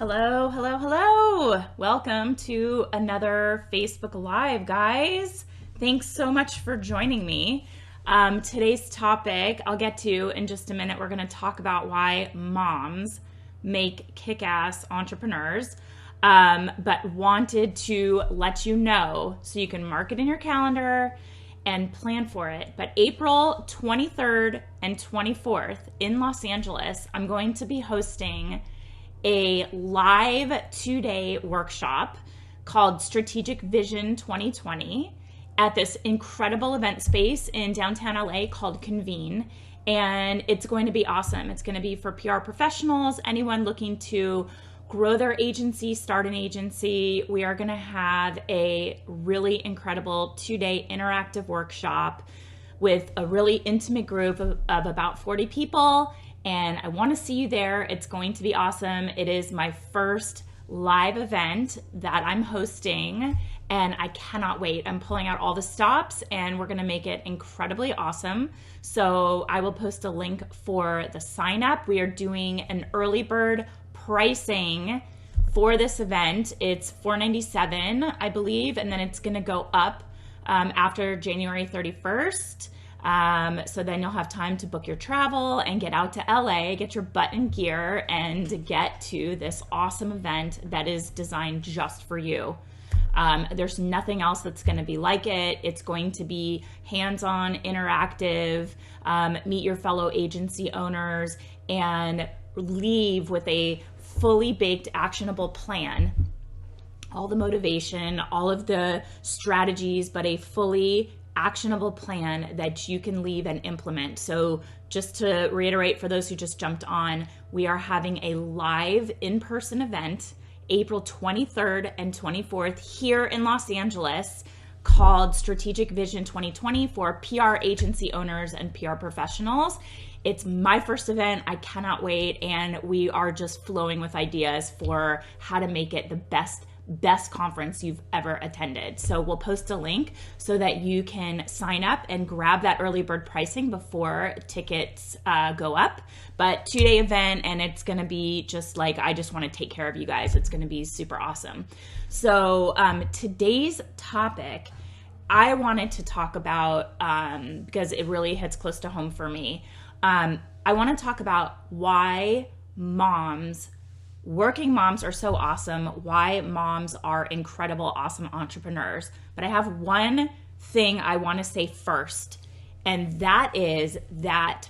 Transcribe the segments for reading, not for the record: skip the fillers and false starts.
Hello, hello, hello. Welcome to another Facebook Live, guys. Thanks so much for joining me. Today's topic I'll get to in just a minute. We're going to talk about why moms make kick-ass entrepreneurs, but wanted to let you know so you can mark it in your calendar and plan for it. But April 23rd and 24th in Los Angeles, I'm going to be hosting a live 2-day workshop called Strategic Vision 2020 at this incredible event space in downtown LA called Convene. And it's going to be awesome. It's going to be for PR professionals, anyone looking to grow their agency, start an agency. We are going to have a really incredible 2-day interactive workshop with a really intimate group of about 40 people. And I want to see you there. It's going to be awesome. It is my first live event that I'm hosting, and I cannot wait. I'm pulling out all the stops, and we're going to make it incredibly awesome. So I will post a link for the sign up. We are doing an early bird pricing for this event. It's $497, I believe, and then it's going to go up after January 31st. So then you'll have time to book your travel and get out to LA, get your butt in gear, and get to this awesome event that is designed just for you. There's nothing else that's going to be like it. It's going to be hands-on, interactive, meet your fellow agency owners, and leave with a fully baked, actionable plan. All the motivation, all of the strategies, but a fully actionable plan that you can leave and implement. So just to reiterate for those who just jumped on, we are having a live in-person event April 23rd and 24th here in Los Angeles called Strategic Vision 2020 for PR agency owners and PR professionals. It's my first event. I cannot wait. And we are just flowing with ideas for how to make it the best conference you've ever attended. So we'll post a link so that you can sign up and grab that early bird pricing before tickets go up. But 2-day event, and it's going to be just like, I just want to take care of you guys. It's going to be super awesome. So today's topic, I wanted to talk about, because it really hits close to home for me. I want to talk about why working moms are so awesome, why moms are incredible, awesome entrepreneurs. But I have one thing I want to say first, and that is that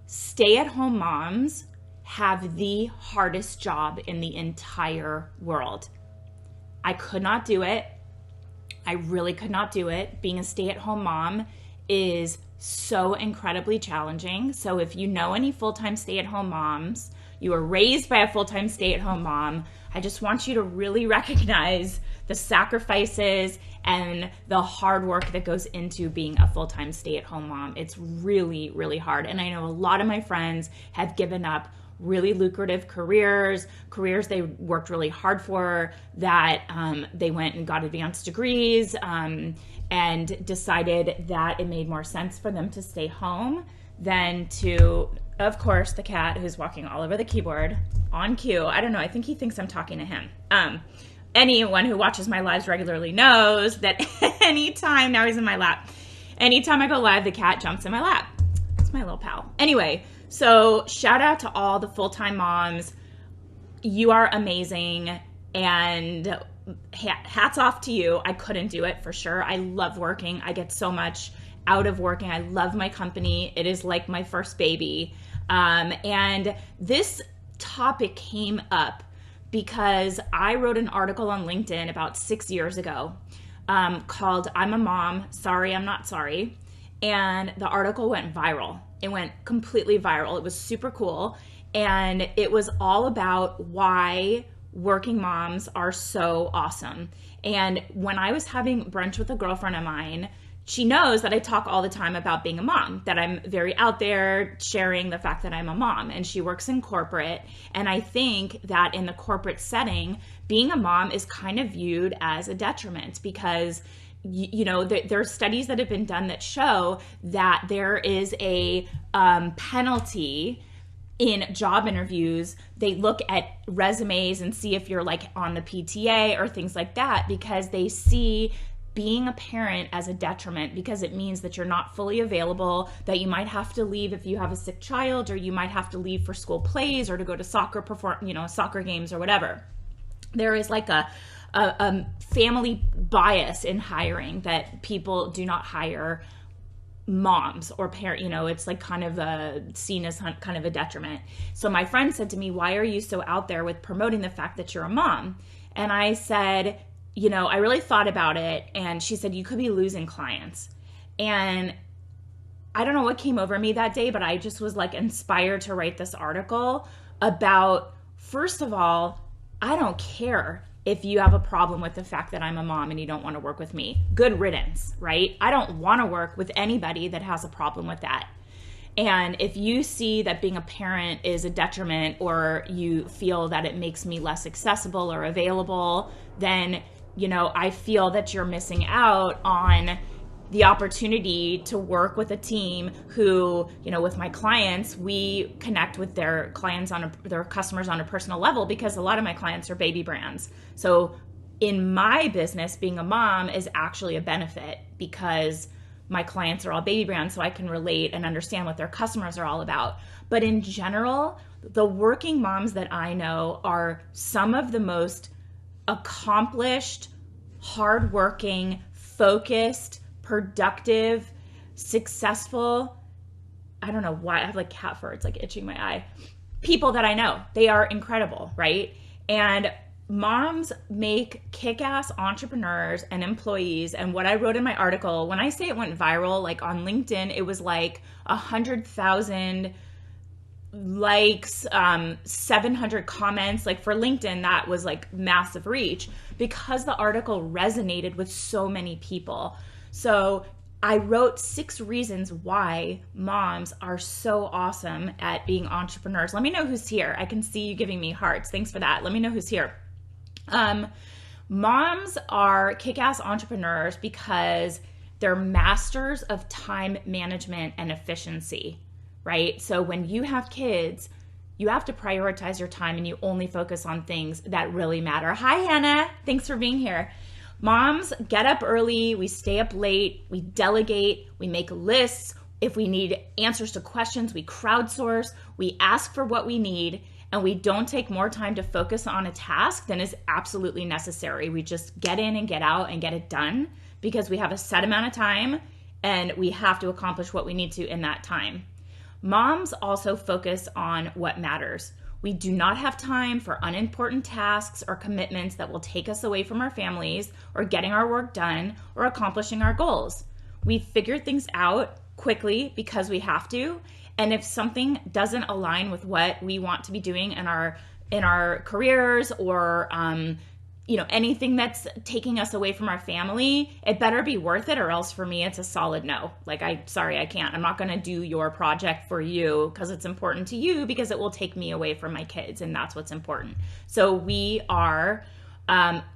stay-at-home moms have the hardest job in the entire world. I could not do it. I really could not do it. Being a stay-at-home mom is so incredibly challenging. So if you know any full-time stay-at-home moms, you were raised by a full-time stay-at-home mom, I just want you to really recognize the sacrifices and the hard work that goes into being a full-time stay-at-home mom. It's really, really hard. And I know a lot of my friends have given up really lucrative careers they worked really hard for, that they went and got advanced degrees and decided that it made more sense for them to stay home than to, of course, the cat who's walking all over the keyboard on cue. I don't know. I think he thinks I'm talking to him. Anyone who watches my lives regularly knows that anytime, now he's in my lap, anytime I go live, the cat jumps in my lap. It's my little pal. Anyway, so shout out to all the full-time moms. You are amazing, and hats off to you. I couldn't do it for sure. I love working. I get so much out of working. I love my company. It is like my first baby. And this topic came up because I wrote an article on LinkedIn about 6 years ago called "I'm a Mom, Sorry I'm Not Sorry." And the article went viral. It went completely viral. It was super cool. And it was all about why working moms are so awesome. And when I was having brunch with a girlfriend of mine, she knows that I talk all the time about being a mom, that I'm very out there sharing the fact that I'm a mom, and she works in corporate. And I think that in the corporate setting, being a mom is kind of viewed as a detriment because there are studies that have been done that show that there is a penalty in job interviews, they look at resumes and see if you're like on the PTA or things like that, because they see being a parent as a detriment, because it means that you're not fully available, that you might have to leave if you have a sick child, or you might have to leave for school plays or to go to soccer games or whatever. There is like a family bias in hiring, that people do not hire moms or parent, it's like kind of seen as kind of a detriment. So my friend said to me, why are you so out there with promoting the fact that you're a mom? And I said, I really thought about it. And she said, you could be losing clients. And I don't know what came over me that day, but I just was like inspired to write this article about, first of all, I don't care if you have a problem with the fact that I'm a mom and you don't want to work with me. Good riddance, right? I don't want to work with anybody that has a problem with that. And if you see that being a parent is a detriment, or you feel that it makes me less accessible or available, then, I feel that you're missing out on the opportunity to work with a team who, with my clients, we connect with their clients their customers on a personal level, because a lot of my clients are baby brands. So in my business, being a mom is actually a benefit, because my clients are all baby brands, so I can relate and understand what their customers are all about. But in general, the working moms that I know are some of the most accomplished, hardworking, focused, productive, successful, I don't know why, I have like cat fur, it's like itching my eye, people that I know. They are incredible, right? And moms make kick-ass entrepreneurs and employees. And what I wrote in my article, when I say it went viral, like on LinkedIn, it was like 100,000 likes, 700 comments. Like for LinkedIn, that was like massive reach, because the article resonated with so many people. So I wrote 6 reasons why moms are so awesome at being entrepreneurs. Let me know who's here. I can see you giving me hearts. Thanks for that. Let me know who's here. Moms are kick-ass entrepreneurs because they're masters of time management and efficiency, right? So when you have kids, you have to prioritize your time, and you only focus on things that really matter. Hi, Hannah. Thanks for being here. Moms get up early, we stay up late, we delegate, we make lists. If we need answers to questions, we crowdsource, we ask for what we need, and we don't take more time to focus on a task than is absolutely necessary. We just get in and get out and get it done, because we have a set amount of time and we have to accomplish what we need to in that time. Moms also focus on what matters. We do not have time for unimportant tasks or commitments that will take us away from our families or getting our work done or accomplishing our goals. We figure things out quickly because we have to. And if something doesn't align with what we want to be doing in our careers, or anything that's taking us away from our family, it better be worth it, or else for me it's a solid no. Like, I can't. I'm not going to do your project for you because it's important to you, because it will take me away from my kids, and that's what's important. So we are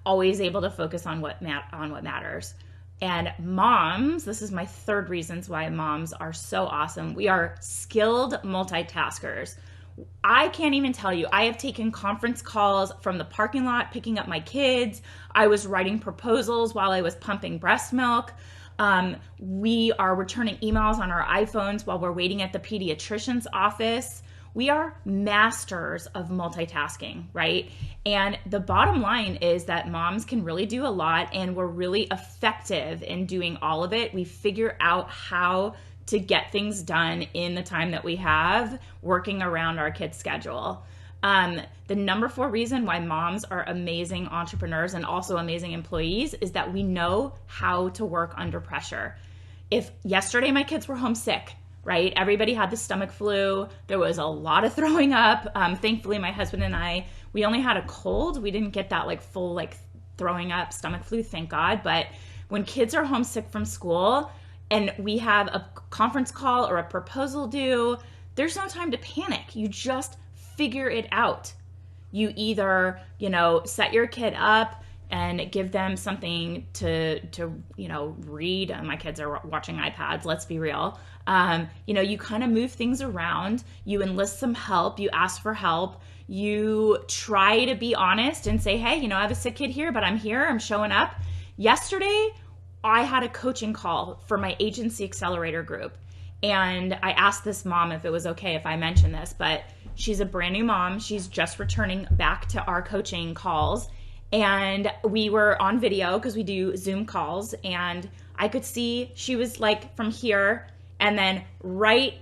always able to focus on what matters. And moms, this is my 3rd reasons why moms are so awesome. We are skilled multitaskers. I can't even tell you. I have taken conference calls from the parking lot, picking up my kids. I was writing proposals while I was pumping breast milk. We are returning emails on our iPhones while we're waiting at the pediatrician's office. We are masters of multitasking, right? And the bottom line is that moms can really do a lot, and we're really effective in doing all of it. We figure out how to get things done in the time that we have, working around our kids' schedule. The number 4 reason why moms are amazing entrepreneurs and also amazing employees is that we know how to work under pressure. If yesterday my kids were homesick, right? Everybody had the stomach flu. There was a lot of throwing up. Thankfully, my husband and I, we only had a cold. We didn't get that like full like throwing up stomach flu, thank God. But when kids are homesick from school and we have a conference call or a proposal due, there's no time to panic. You just figure it out. You either, set your kid up and give them something to read. My kids are watching iPads, let's be real. You kind of move things around, you enlist some help, you ask for help, you try to be honest and say, hey, I have a sick kid here, but I'm here, I'm showing up. Yesterday, I had a coaching call for my agency accelerator group. And I asked this mom if it was okay if I mention this, but she's a brand new mom. She's just returning back to our coaching calls. And we were on video because we do Zoom calls. And I could see she was like from here, and then right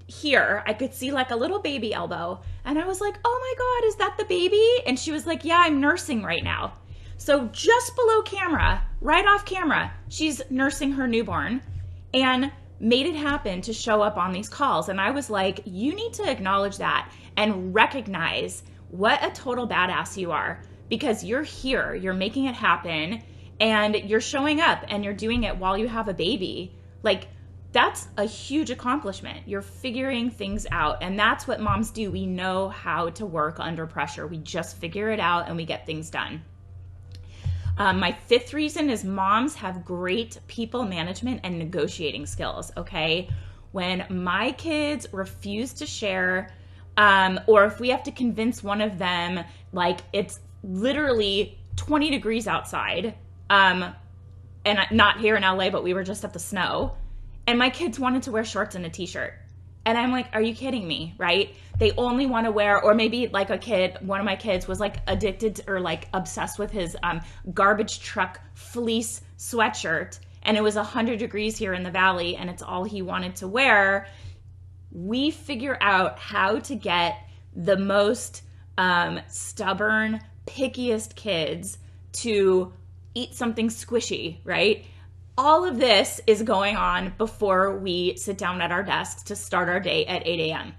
here, I could see like a little baby elbow. And I was like, oh my God, is that the baby? And she was like, yeah, I'm nursing right now. So just below camera, right off camera, she's nursing her newborn and made it happen to show up on these calls. And I was like, you need to acknowledge that and recognize what a total badass you are, because you're here, you're making it happen, and you're showing up and you're doing it while you have a baby. Like, that's a huge accomplishment. You're figuring things out. And that's what moms do. We know how to work under pressure. We just figure it out and we get things done. My fifth reason is moms have great people management and negotiating skills, okay? When my kids refuse to share, or if we have to convince one of them, like it's literally 20 degrees outside, and not here in LA, but we were just at the snow, and my kids wanted to wear shorts and a t-shirt. And I'm like, are you kidding me, right? They only want to wear, or maybe like one of my kids was like addicted to, or like obsessed with his garbage truck fleece sweatshirt, and it was 100 degrees here in the valley, and it's all he wanted to wear. We figure out how to get the most stubborn, pickiest kids to eat something squishy, right? All of this is going on before we sit down at our desks to start our day at 8 a.m.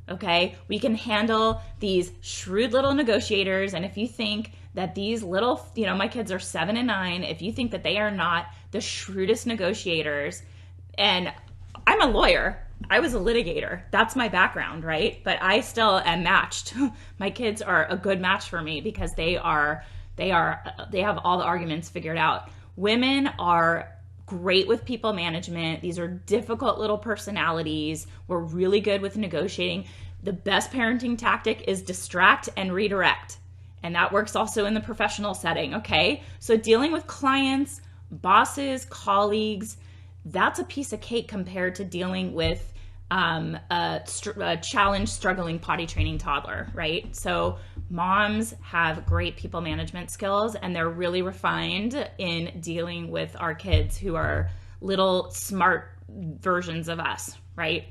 Okay? We can handle these shrewd little negotiators. And if you think that these little, my kids are 7 and 9, if you think that they are not the shrewdest negotiators, and I'm a lawyer, I was a litigator. That's my background, right? But I still am matched. My kids are a good match for me because they have all the arguments figured out. Women are great with people management. These are difficult little personalities. We're really good with negotiating. The best parenting tactic is distract and redirect. And that works also in the professional setting, okay? So dealing with clients, bosses, colleagues, that's a piece of cake compared to dealing with a challenged, struggling potty training toddler, right? So moms have great people management skills, and they're really refined in dealing with our kids who are little smart versions of us, right?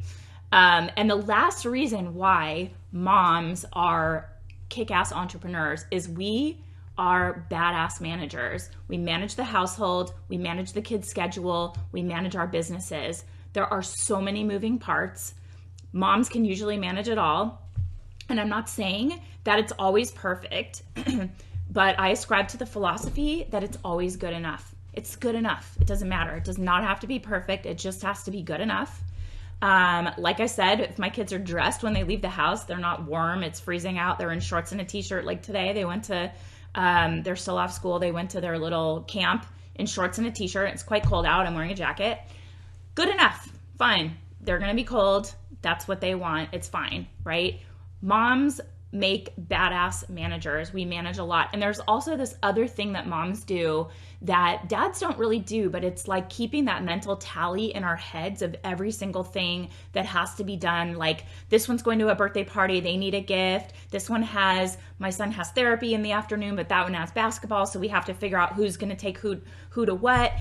And the last reason why moms are kick-ass entrepreneurs is we are badass managers. We manage the household, we manage the kids' schedule, we manage our businesses. There are so many moving parts. Moms can usually manage it all. And I'm not saying that it's always perfect, but I ascribe to the philosophy that it's always good enough. It's good enough. It doesn't matter. It does not have to be perfect. It just has to be good enough. Like I said, if my kids are dressed when they leave the house, they're not warm, it's freezing out, they're in shorts and a t-shirt. Like today, they went to, they're still off school. They went to their little camp in shorts and a t-shirt. It's quite cold out. I'm wearing a jacket. Good enough. Fine. They're going to be cold. That's what they want. It's fine, right? Moms make badass managers. We manage a lot. And there's also this other thing that moms do that dads don't really do, but it's like keeping that mental tally in our heads of every single thing that has to be done. Like this one's going to a birthday party, they need a gift. This one my son has therapy in the afternoon, but that one has basketball. So we have to figure out who's going to take who to what.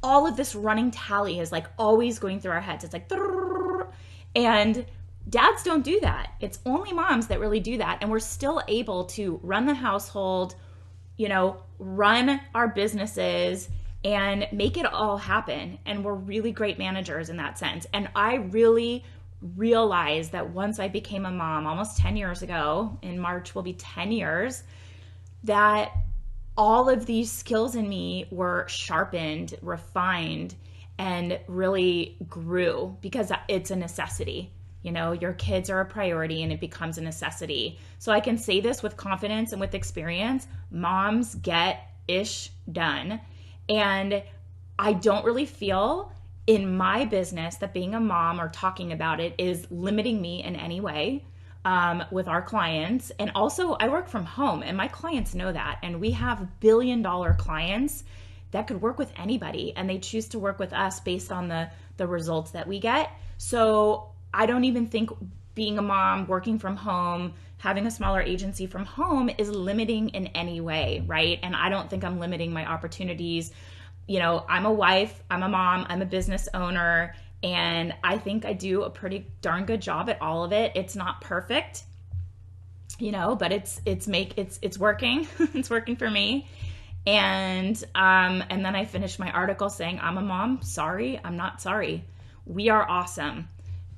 All of this running tally is like always going through our heads. It's like, and dads don't do that. It's only moms that really do that. And we're still able to run the household, run our businesses and make it all happen. And we're really great managers in that sense. And I really realized that once I became a mom, almost 10 years ago, in March will be 10 years, that all of these skills in me were sharpened, refined, and really grew because it's a necessity. Your kids are a priority and it becomes a necessity. So I can say this with confidence and with experience. Moms get ish done. And I don't really feel in my business that being a mom or talking about it is limiting me in any way with our clients. And also, I work from home and my clients know that. And we have billion-dollar clients that could work with anybody, and they choose to work with us based on the results that we get. So I don't even think being a mom, working from home, having a smaller agency from home is limiting in any way, right? And I don't think I'm limiting my opportunities. You know, I'm a wife, I'm a mom, I'm a business owner, and I think I do a pretty darn good job at all of it. It's not perfect, you know, but it's working. It's working for me. And then I finished my article saying, I'm a mom. Sorry, I'm not sorry. We are awesome.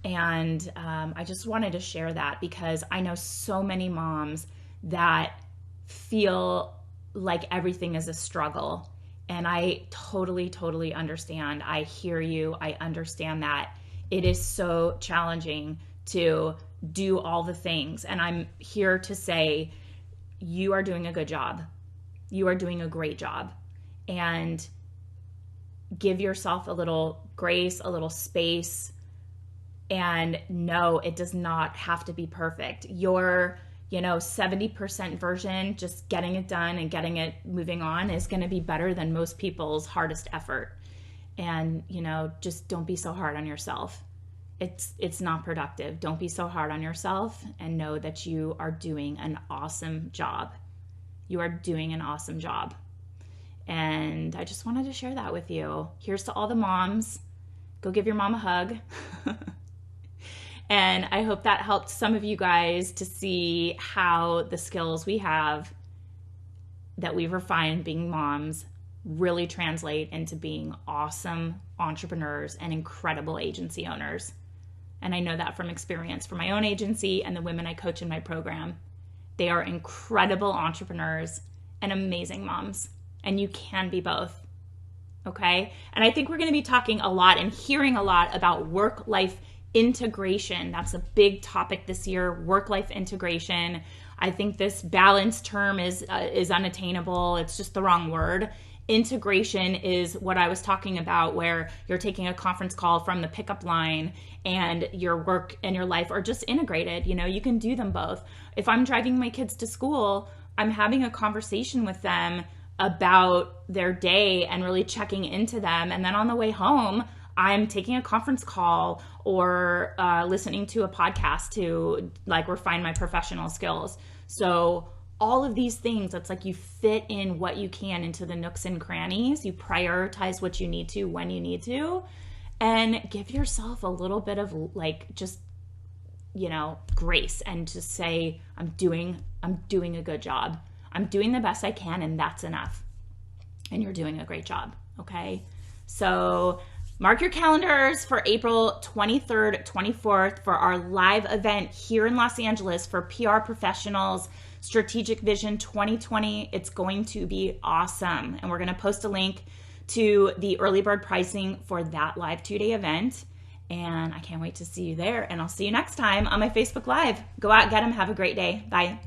And I just wanted to share that because I know so many moms that feel like everything is a struggle. And I totally understand. I hear you. I understand that. It is so challenging to do all the things. And I'm here to say, you are doing a good job. You are doing a great job. And give yourself a little grace, a little space. And no, it does not have to be perfect. Your 70% version, just getting it done and getting it moving on, is going to be better than most people's hardest effort. And, just don't be so hard on yourself. It's not productive. Don't be so hard on yourself, and know that you are doing an awesome job. You are doing an awesome job. And I just wanted to share that with you. Here's to all the moms. Go give your mom a hug. And I hope that helped some of you guys to see how the skills we have that we've refined being moms really translate into being awesome entrepreneurs and incredible agency owners. And I know that from experience for my own agency and the women I coach in my program. They are incredible entrepreneurs and amazing moms. And you can be both. Okay? And I think we're going to be talking a lot and hearing a lot about work-life integration. That's a big topic this year, work-life integration. I think this balance term is unattainable. It's just the wrong word. Integration is what I was talking about, where you're taking a conference call from the pickup line and your work and your life are just integrated. You can do them both. If I'm driving my kids to school, I'm having a conversation with them about their day and really checking into them. And then on the way home, I'm taking a conference call or listening to a podcast to refine my professional skills. So all of these things, it's like you fit in what you can into the nooks and crannies. You prioritize what you need to when you need to, and give yourself a little bit of grace, and just say, I'm doing a good job. I'm doing the best I can, and that's enough. And you're doing a great job. Okay. So mark your calendars for April 23rd, 24th for our live event here in Los Angeles for PR professionals, Strategic Vision 2020. It's going to be awesome. And we're going to post a link to the early bird pricing for that live 2-day event. And I can't wait to see you there. And I'll see you next time on my Facebook Live. Go out, get them. Have a great day. Bye.